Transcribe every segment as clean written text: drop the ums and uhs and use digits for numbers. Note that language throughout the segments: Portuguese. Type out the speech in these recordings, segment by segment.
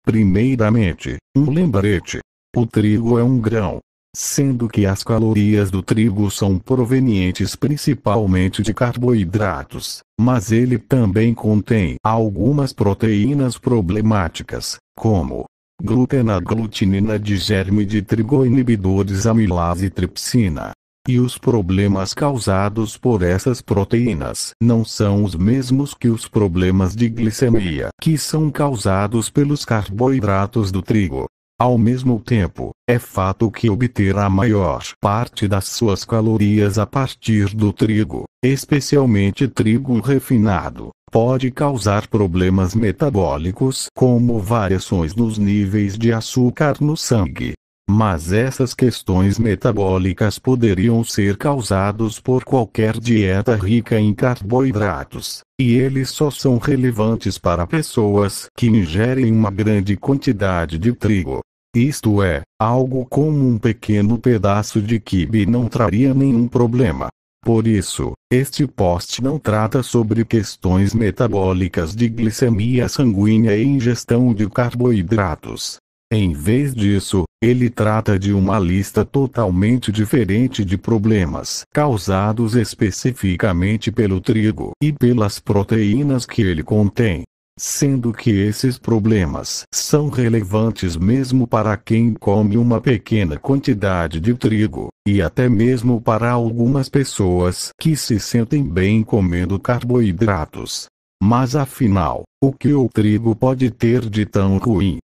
Primeiramente, um lembrete. O trigo é um grão, sendo que as calorias do trigo são provenientes principalmente de carboidratos, mas ele também contém algumas proteínas problemáticas, como glúten, glutinina de germe de trigo, inibidores amilase e tripsina. E os problemas causados por essas proteínas não são os mesmos que os problemas de glicemia que são causados pelos carboidratos do trigo. Ao mesmo tempo, é fato que obter a maior parte das suas calorias a partir do trigo, especialmente trigo refinado, pode causar problemas metabólicos como variações nos níveis de açúcar no sangue. Mas essas questões metabólicas poderiam ser causadas por qualquer dieta rica em carboidratos, e eles só são relevantes para pessoas que ingerem uma grande quantidade de trigo. Isto é, algo como um pequeno pedaço de quibe não traria nenhum problema. Por isso, este post não trata sobre questões metabólicas de glicemia sanguínea e ingestão de carboidratos. Em vez disso, ele trata de uma lista totalmente diferente de problemas causados especificamente pelo trigo e pelas proteínas que ele contém, sendo que esses problemas são relevantes mesmo para quem come uma pequena quantidade de trigo, e até mesmo para algumas pessoas que se sentem bem comendo carboidratos. Mas afinal, o que o trigo pode ter de tão ruim?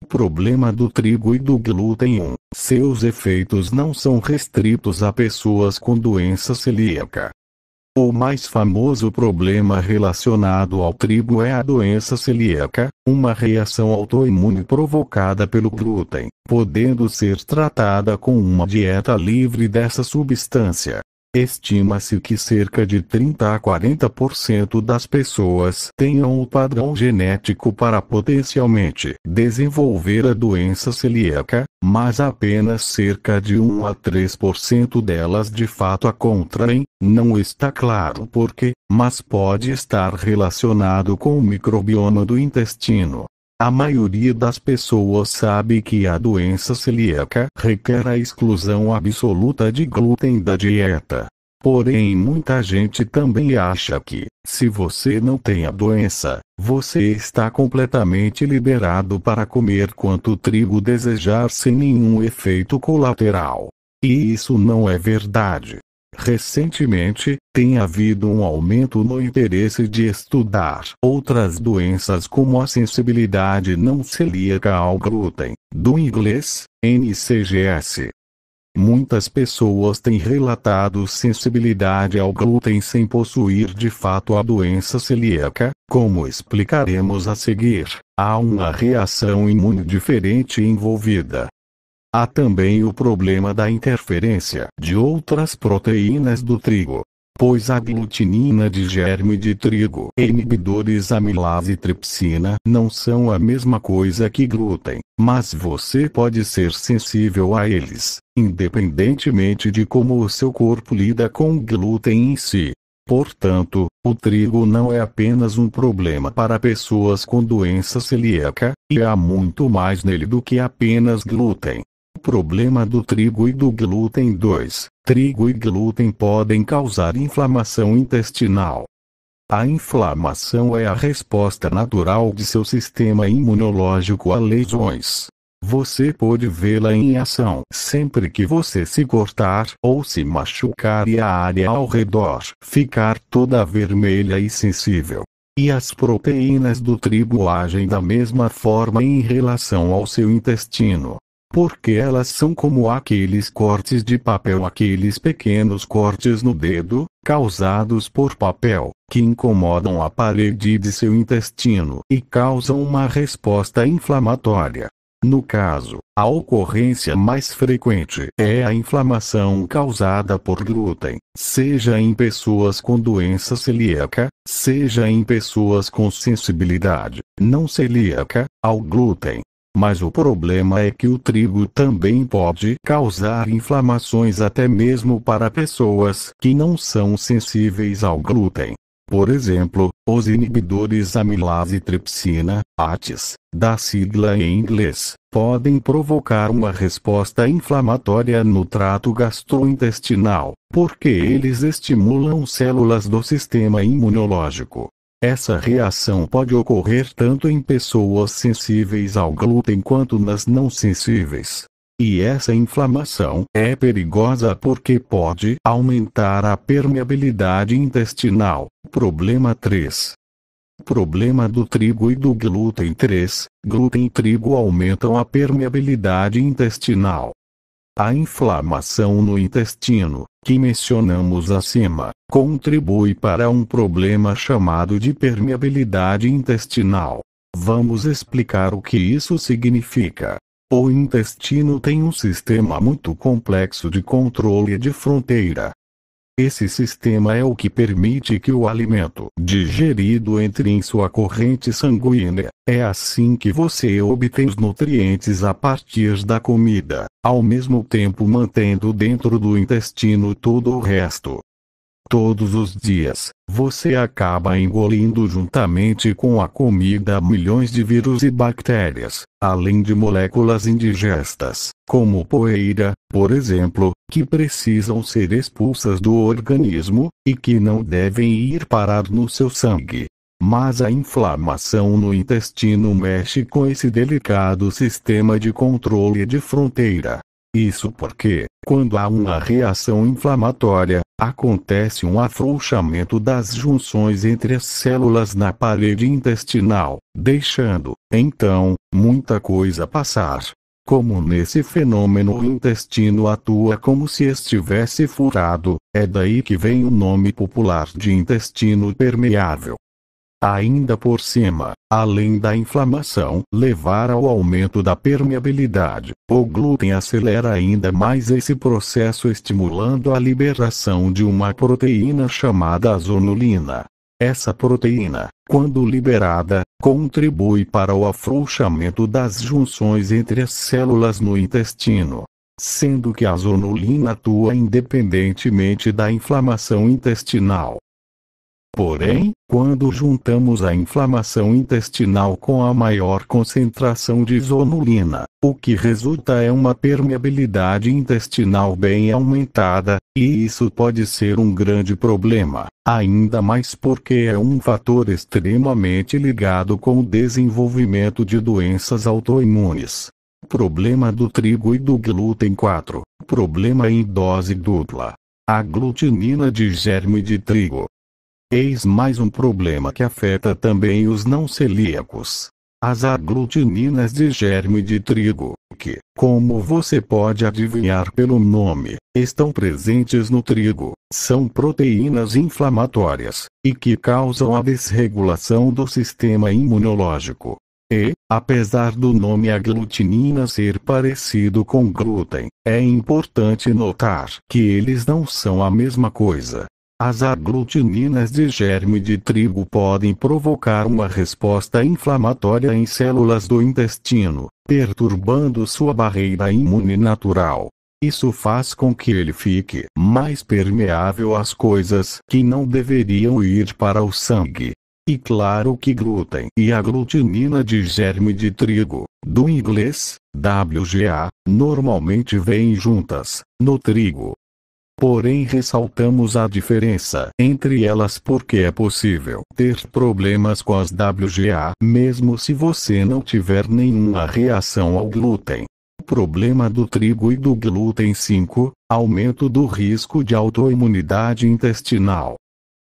O problema do trigo e do glúten 1. Seus efeitos não são restritos a pessoas com doença celíaca. O mais famoso problema relacionado ao trigo é a doença celíaca, uma reação autoimune provocada pelo glúten, podendo ser tratada com uma dieta livre dessa substância. Estima-se que cerca de 30 a 40% das pessoas tenham o padrão genético para potencialmente desenvolver a doença celíaca, mas apenas cerca de 1 a 3% delas de fato a contraem. Não está claro por quê, mas pode estar relacionado com o microbioma do intestino. A maioria das pessoas sabe que a doença celíaca requer a exclusão absoluta de glúten da dieta. Porém, muita gente também acha que, se você não tem a doença, você está completamente liberado para comer quanto trigo desejar sem nenhum efeito colateral. E isso não é verdade. Recentemente, tem havido um aumento no interesse de estudar outras doenças como a sensibilidade não celíaca ao glúten, do inglês, NCGS. Muitas pessoas têm relatado sensibilidade ao glúten sem possuir de fato a doença celíaca, como explicaremos a seguir. Há uma reação imune diferente envolvida. Há também o problema da interferência de outras proteínas do trigo, pois a glutinina de germe de trigo e inibidores amilase e tripsina não são a mesma coisa que glúten, mas você pode ser sensível a eles, independentemente de como o seu corpo lida com o glúten em si. Portanto, o trigo não é apenas um problema para pessoas com doença celíaca, e há muito mais nele do que apenas glúten. Problema do trigo e do glúten 2. Trigo e glúten podem causar inflamação intestinal. A inflamação é a resposta natural de seu sistema imunológico a lesões. Você pode vê-la em ação sempre que você se cortar ou se machucar e a área ao redor ficar toda vermelha e sensível. E as proteínas do trigo agem da mesma forma em relação ao seu intestino. Porque elas são como aqueles cortes de papel, aqueles pequenos cortes no dedo, causados por papel, que incomodam a parede de seu intestino e causam uma resposta inflamatória. No caso, a ocorrência mais frequente é a inflamação causada por glúten, seja em pessoas com doença celíaca, seja em pessoas com sensibilidade não celíaca ao glúten. Mas o problema é que o trigo também pode causar inflamações até mesmo para pessoas que não são sensíveis ao glúten. Por exemplo, os inibidores amilase tripsina, ATs, da sigla em inglês, podem provocar uma resposta inflamatória no trato gastrointestinal, porque eles estimulam células do sistema imunológico. Essa reação pode ocorrer tanto em pessoas sensíveis ao glúten quanto nas não sensíveis. E essa inflamação é perigosa porque pode aumentar a permeabilidade intestinal. Problema 3. Problema do trigo e do glúten 3. Glúten e trigo aumentam a permeabilidade intestinal. A inflamação no intestino, que mencionamos acima, contribui para um problema chamado de permeabilidade intestinal. Vamos explicar o que isso significa. O intestino tem um sistema muito complexo de controle de fronteira. Esse sistema é o que permite que o alimento digerido entre em sua corrente sanguínea. É assim que você obtém os nutrientes a partir da comida, ao mesmo tempo mantendo dentro do intestino todo o resto. Todos os dias, você acaba engolindo juntamente com a comida milhões de vírus e bactérias, além de moléculas indigestas, como poeira, por exemplo, que precisam ser expulsas do organismo, e que não devem ir parar no seu sangue. Mas a inflamação no intestino mexe com esse delicado sistema de controle de fronteira. Isso porque, quando há uma reação inflamatória, acontece um afrouxamento das junções entre as células na parede intestinal, deixando, então, muita coisa passar. Como nesse fenômeno o intestino atua como se estivesse furado, é daí que vem o nome popular de intestino permeável. Ainda por cima, além da inflamação levar ao aumento da permeabilidade, o glúten acelera ainda mais esse processo estimulando a liberação de uma proteína chamada zonulina. Essa proteína, quando liberada, contribui para o afrouxamento das junções entre as células no intestino, sendo que a zonulina atua independentemente da inflamação intestinal. Porém, quando juntamos a inflamação intestinal com a maior concentração de zonulina, o que resulta é uma permeabilidade intestinal bem aumentada, e isso pode ser um grande problema, ainda mais porque é um fator extremamente ligado com o desenvolvimento de doenças autoimunes. Problema do trigo e do glúten 4. Problema em dose dupla. A glutinina de germe de trigo. Eis mais um problema que afeta também os não celíacos. As aglutininas de germe de trigo, que, como você pode adivinhar pelo nome, estão presentes no trigo, são proteínas inflamatórias, e que causam a desregulação do sistema imunológico. E, apesar do nome aglutinina ser parecido com glúten, é importante notar que eles não são a mesma coisa. As aglutininas de germe de trigo podem provocar uma resposta inflamatória em células do intestino, perturbando sua barreira imune natural. Isso faz com que ele fique mais permeável às coisas que não deveriam ir para o sangue. E claro que glúten e a glutinina de germe de trigo, do inglês, WGA, normalmente vêm juntas, no trigo. Porém ressaltamos a diferença entre elas porque é possível ter problemas com as WGA mesmo se você não tiver nenhuma reação ao glúten. Problema do trigo e do glúten 5, aumento do risco de autoimunidade intestinal.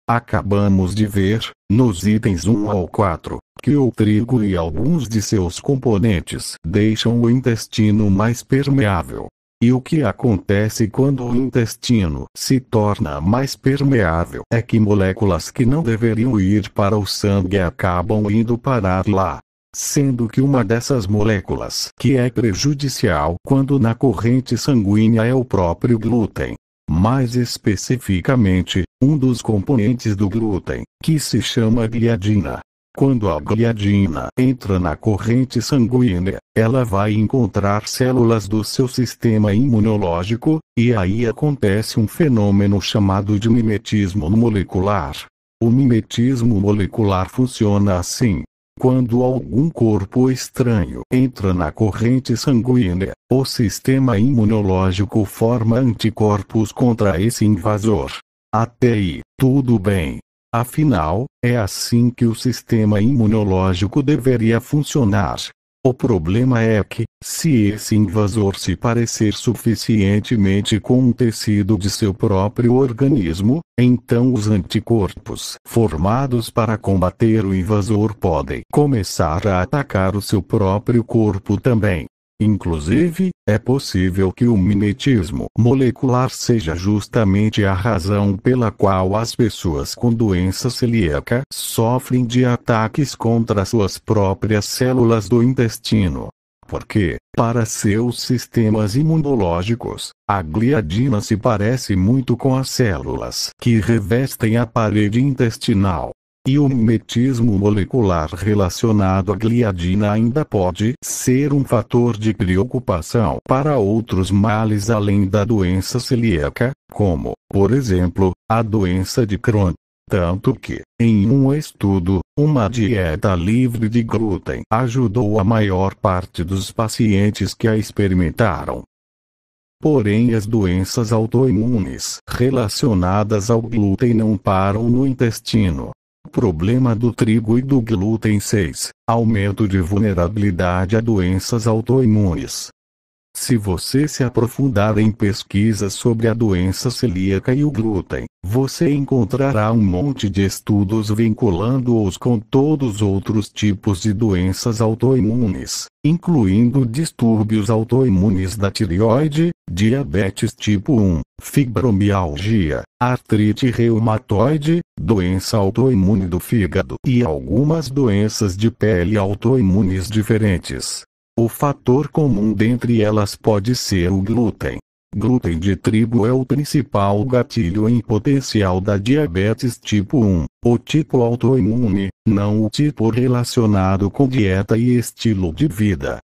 Acabamos de ver, nos itens 1 ao 4, que o trigo e alguns de seus componentes deixam o intestino mais permeável. E o que acontece quando o intestino se torna mais permeável é que moléculas que não deveriam ir para o sangue acabam indo parar lá. Sendo que uma dessas moléculas que é prejudicial quando na corrente sanguínea é o próprio glúten. Mais especificamente, um dos componentes do glúten, que se chama gliadina. Quando a gliadina entra na corrente sanguínea, ela vai encontrar células do seu sistema imunológico, e aí acontece um fenômeno chamado de mimetismo molecular. O mimetismo molecular funciona assim. Quando algum corpo estranho entra na corrente sanguínea, o sistema imunológico forma anticorpos contra esse invasor. Até aí, tudo bem. Afinal, é assim que o sistema imunológico deveria funcionar. O problema é que, se esse invasor se parecer suficientemente com um tecido de seu próprio organismo, então os anticorpos formados para combater o invasor podem começar a atacar o seu próprio corpo também. Inclusive, é possível que o mimetismo molecular seja justamente a razão pela qual as pessoas com doença celíaca sofrem de ataques contra suas próprias células do intestino. Porque, para seus sistemas imunológicos, a gliadina se parece muito com as células que revestem a parede intestinal. E o mimetismo molecular relacionado à gliadina ainda pode ser um fator de preocupação para outros males além da doença celíaca, como, por exemplo, a doença de Crohn. Tanto que, em um estudo, uma dieta livre de glúten ajudou a maior parte dos pacientes que a experimentaram. Porém, as doenças autoimunes relacionadas ao glúten não param no intestino. Problema do trigo e do glúten 6. Aumento de vulnerabilidade a doenças autoimunes. Se você se aprofundar em pesquisas sobre a doença celíaca e o glúten, você encontrará um monte de estudos vinculando-os com todos os outros tipos de doenças autoimunes, incluindo distúrbios autoimunes da tireoide, diabetes tipo 1, fibromialgia, artrite reumatoide, doença autoimune do fígado e algumas doenças de pele autoimunes diferentes. O fator comum dentre elas pode ser o glúten. Glúten de trigo é o principal gatilho em potencial da diabetes tipo 1, o tipo autoimune, não o tipo relacionado com dieta e estilo de vida.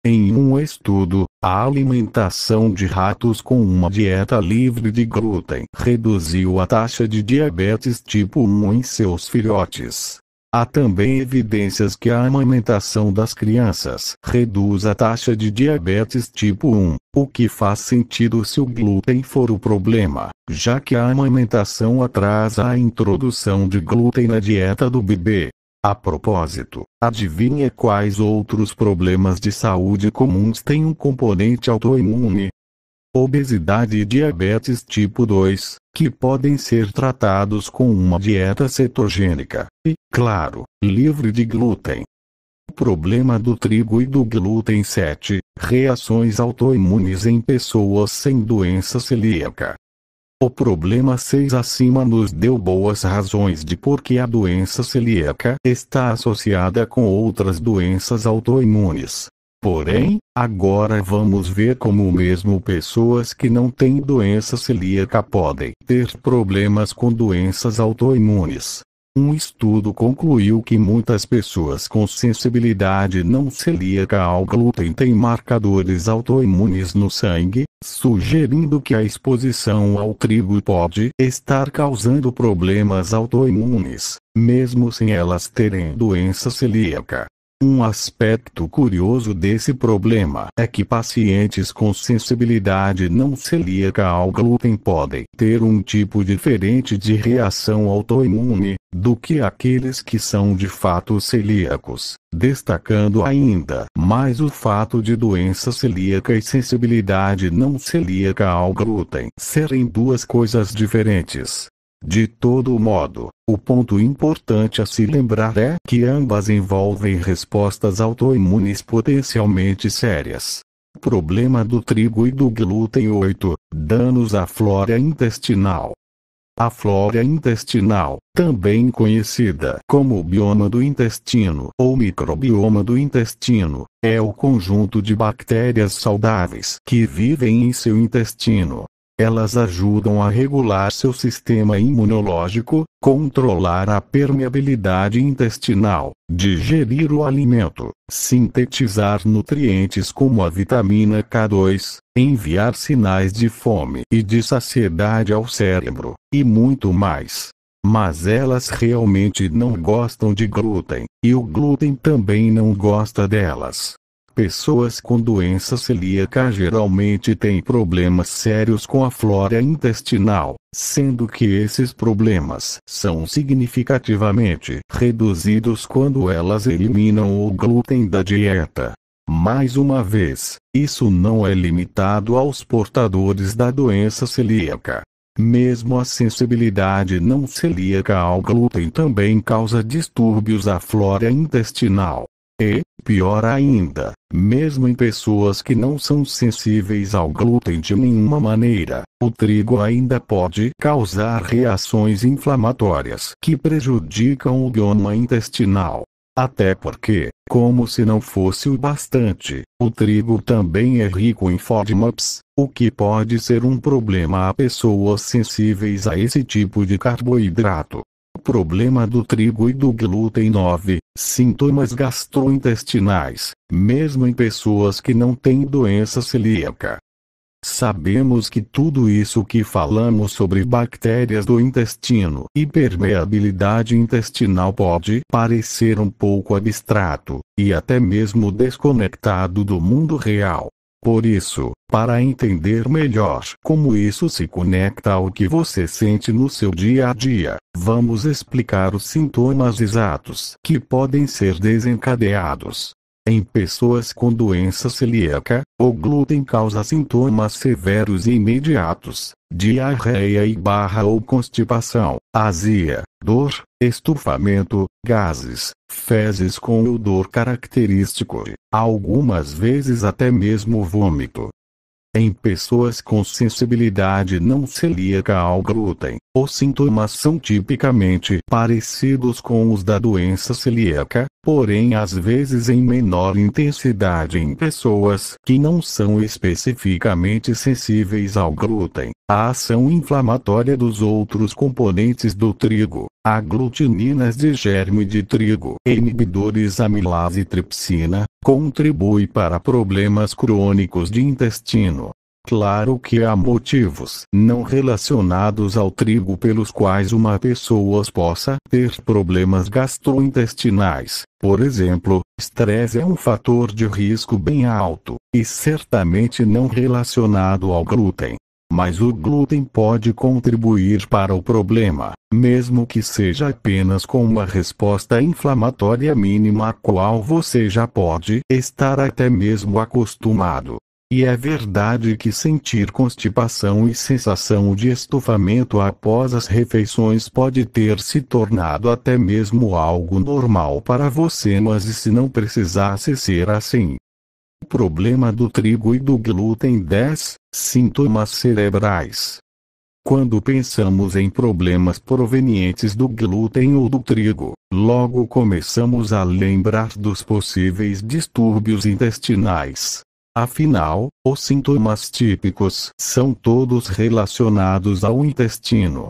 Em um estudo, a alimentação de ratos com uma dieta livre de glúten reduziu a taxa de diabetes tipo 1 em seus filhotes. Há também evidências que a amamentação das crianças reduz a taxa de diabetes tipo 1, o que faz sentido se o glúten for o problema, já que a amamentação atrasa a introdução de glúten na dieta do bebê. A propósito, adivinha quais outros problemas de saúde comuns têm um componente autoimune? Obesidade e diabetes tipo 2, que podem ser tratados com uma dieta cetogênica e, claro, livre de glúten. Problema do trigo e do glúten 7, reações autoimunes em pessoas sem doença celíaca. O problema 6 acima nos deu boas razões de por que a doença celíaca está associada com outras doenças autoimunes. Porém, agora vamos ver como mesmo pessoas que não têm doença celíaca podem ter problemas com doenças autoimunes. Um estudo concluiu que muitas pessoas com sensibilidade não celíaca ao glúten têm marcadores autoimunes no sangue, sugerindo que a exposição ao trigo pode estar causando problemas autoimunes, mesmo sem elas terem doença celíaca. Um aspecto curioso desse problema é que pacientes com sensibilidade não celíaca ao glúten podem ter um tipo diferente de reação autoimune do que aqueles que são de fato celíacos, destacando ainda mais o fato de doença celíaca e sensibilidade não celíaca ao glúten serem duas coisas diferentes. De todo modo, o ponto importante a se lembrar é que ambas envolvem respostas autoimunes potencialmente sérias. Problema do trigo e do glúten 8. Danos à flora intestinal. A flora intestinal, também conhecida como bioma do intestino ou microbioma do intestino, é o conjunto de bactérias saudáveis que vivem em seu intestino. Elas ajudam a regular seu sistema imunológico, controlar a permeabilidade intestinal, digerir o alimento, sintetizar nutrientes como a vitamina K2, enviar sinais de fome e de saciedade ao cérebro, e muito mais. mas elas realmente não gostam de glúten, e o glúten também não gosta delas. Pessoas com doença celíaca geralmente têm problemas sérios com a flora intestinal, sendo que esses problemas são significativamente reduzidos quando elas eliminam o glúten da dieta. Mais uma vez, isso não é limitado aos portadores da doença celíaca. Mesmo a sensibilidade não celíaca ao glúten também causa distúrbios à flora intestinal. E, pior ainda, mesmo em pessoas que não são sensíveis ao glúten de nenhuma maneira, o trigo ainda pode causar reações inflamatórias que prejudicam o bioma intestinal. Até porque, como se não fosse o bastante, o trigo também é rico em FODMAPs, o que pode ser um problema a pessoas sensíveis a esse tipo de carboidrato. Problema do trigo e do glúten. 9. Sintomas gastrointestinais, mesmo em pessoas que não têm doença celíaca. Sabemos que tudo isso que falamos sobre bactérias do intestino e permeabilidade intestinal pode parecer um pouco abstrato, e até mesmo desconectado do mundo real. Por isso, para entender melhor como isso se conecta ao que você sente no seu dia a dia, vamos explicar os sintomas exatos que podem ser desencadeados. Em pessoas com doença celíaca, o glúten causa sintomas severos e imediatos: diarreia ou constipação, azia, dor, estufamento, gases, fezes com odor característico, algumas vezes até mesmo vômito. Em pessoas com sensibilidade não celíaca ao glúten, os sintomas são tipicamente parecidos com os da doença celíaca, porém às vezes em menor intensidade em pessoas que não são especificamente sensíveis ao glúten. A ação inflamatória dos outros componentes do trigo, aglutininas de germe de trigo, inibidores amilase e tripsina, contribui para problemas crônicos de intestino. Claro que há motivos não relacionados ao trigo pelos quais uma pessoa possa ter problemas gastrointestinais. Por exemplo, estresse é um fator de risco bem alto, e certamente não relacionado ao glúten. Mas o glúten pode contribuir para o problema, mesmo que seja apenas com uma resposta inflamatória mínima a qual você já pode estar até mesmo acostumado. E é verdade que sentir constipação e sensação de estufamento após as refeições pode ter se tornado até mesmo algo normal para você, mas e se não precisasse ser assim? Problema do trigo e do glúten. 10. Sintomas cerebrais. Quando pensamos em problemas provenientes do glúten ou do trigo, logo começamos a lembrar dos possíveis distúrbios intestinais. Afinal, os sintomas típicos são todos relacionados ao intestino.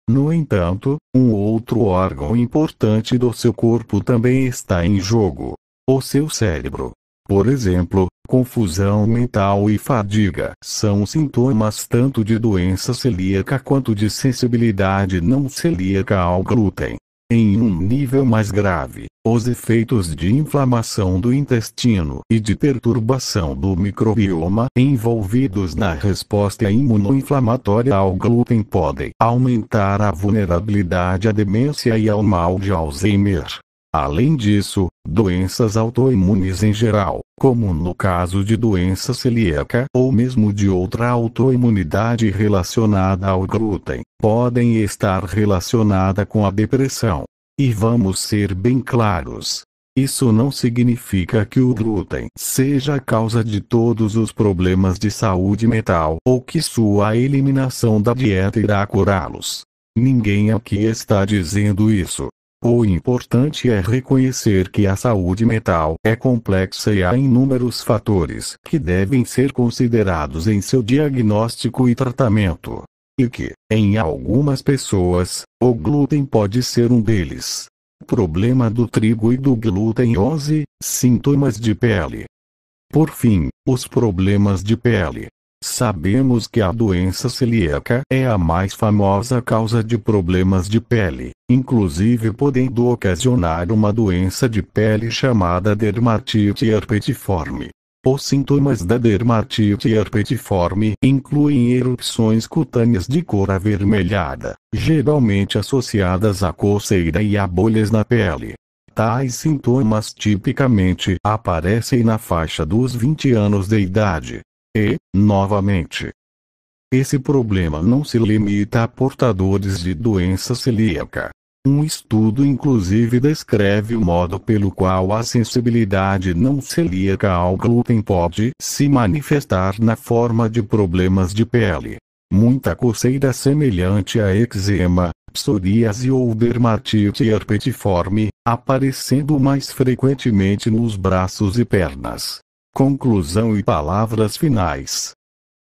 No entanto, um outro órgão importante do seu corpo também está em jogo: o seu cérebro. Por exemplo, confusão mental e fadiga são sintomas tanto de doença celíaca quanto de sensibilidade não celíaca ao glúten. Em um nível mais grave, os efeitos de inflamação do intestino e de perturbação do microbioma envolvidos na resposta imunoinflamatória ao glúten podem aumentar a vulnerabilidade à demência e ao mal de Alzheimer. Além disso, doenças autoimunes em geral, como no caso de doença celíaca ou mesmo de outra autoimunidade relacionada ao glúten, podem estar relacionadas com a depressão. E vamos ser bem claros: isso não significa que o glúten seja a causa de todos os problemas de saúde mental ou que sua eliminação da dieta irá curá-los. Ninguém aqui está dizendo isso. O importante é reconhecer que a saúde mental é complexa e há inúmeros fatores que devem ser considerados em seu diagnóstico e tratamento. E que, em algumas pessoas, o glúten pode ser um deles. Problema do trigo e do glúten. 11. Sintomas de pele. Por fim, os problemas de pele. Sabemos que a doença celíaca é a mais famosa causa de problemas de pele, inclusive podendo ocasionar uma doença de pele chamada dermatite herpetiforme. Os sintomas da dermatite herpetiforme incluem erupções cutâneas de cor avermelhada, geralmente associadas à coceira e a bolhas na pele. Tais sintomas tipicamente aparecem na faixa dos 20 anos de idade. E, novamente, esse problema não se limita a portadores de doença celíaca. Um estudo inclusive descreve o modo pelo qual a sensibilidade não celíaca ao glúten pode se manifestar na forma de problemas de pele. Muita coceira semelhante a eczema, psoríase ou dermatite herpetiforme, aparecendo mais frequentemente nos braços e pernas. Conclusão e palavras finais.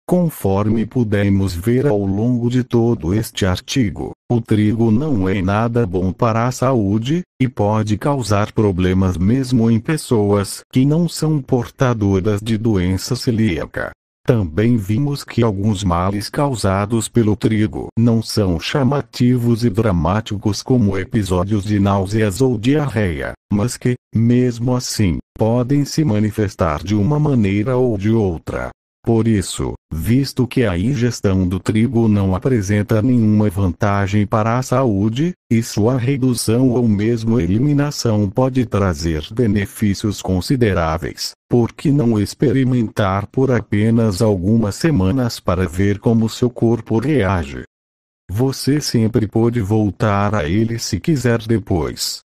Conforme pudemos ver ao longo de todo este artigo, o trigo não é nada bom para a saúde, e pode causar problemas mesmo em pessoas que não são portadoras de doença celíaca. Também vimos que alguns males causados pelo trigo não são chamativos e dramáticos como episódios de náuseas ou diarreia, mas que, mesmo assim, podem se manifestar de uma maneira ou de outra. Por isso, visto que a ingestão do trigo não apresenta nenhuma vantagem para a saúde, e sua redução ou mesmo eliminação pode trazer benefícios consideráveis, por que não experimentar por apenas algumas semanas para ver como seu corpo reage? Você sempre pode voltar a ele se quiser depois.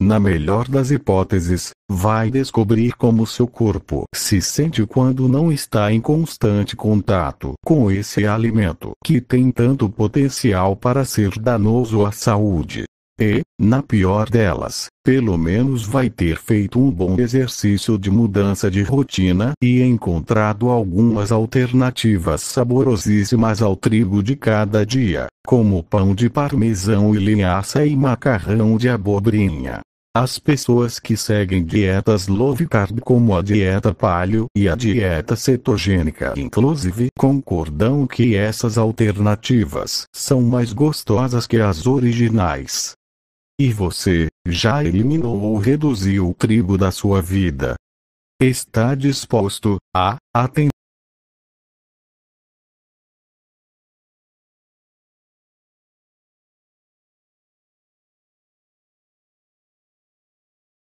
Na melhor das hipóteses, vai descobrir como seu corpo se sente quando não está em constante contato com esse alimento que tem tanto potencial para ser danoso à saúde. E, na pior delas, pelo menos vai ter feito um bom exercício de mudança de rotina e encontrado algumas alternativas saborosíssimas ao trigo de cada dia, como pão de parmesão e linhaça e macarrão de abobrinha. As pessoas que seguem dietas low carb como a dieta paleo e a dieta cetogênica inclusive concordam que essas alternativas são mais gostosas que as originais. E você, já eliminou ou reduziu o trigo da sua vida? Está disposto a tentar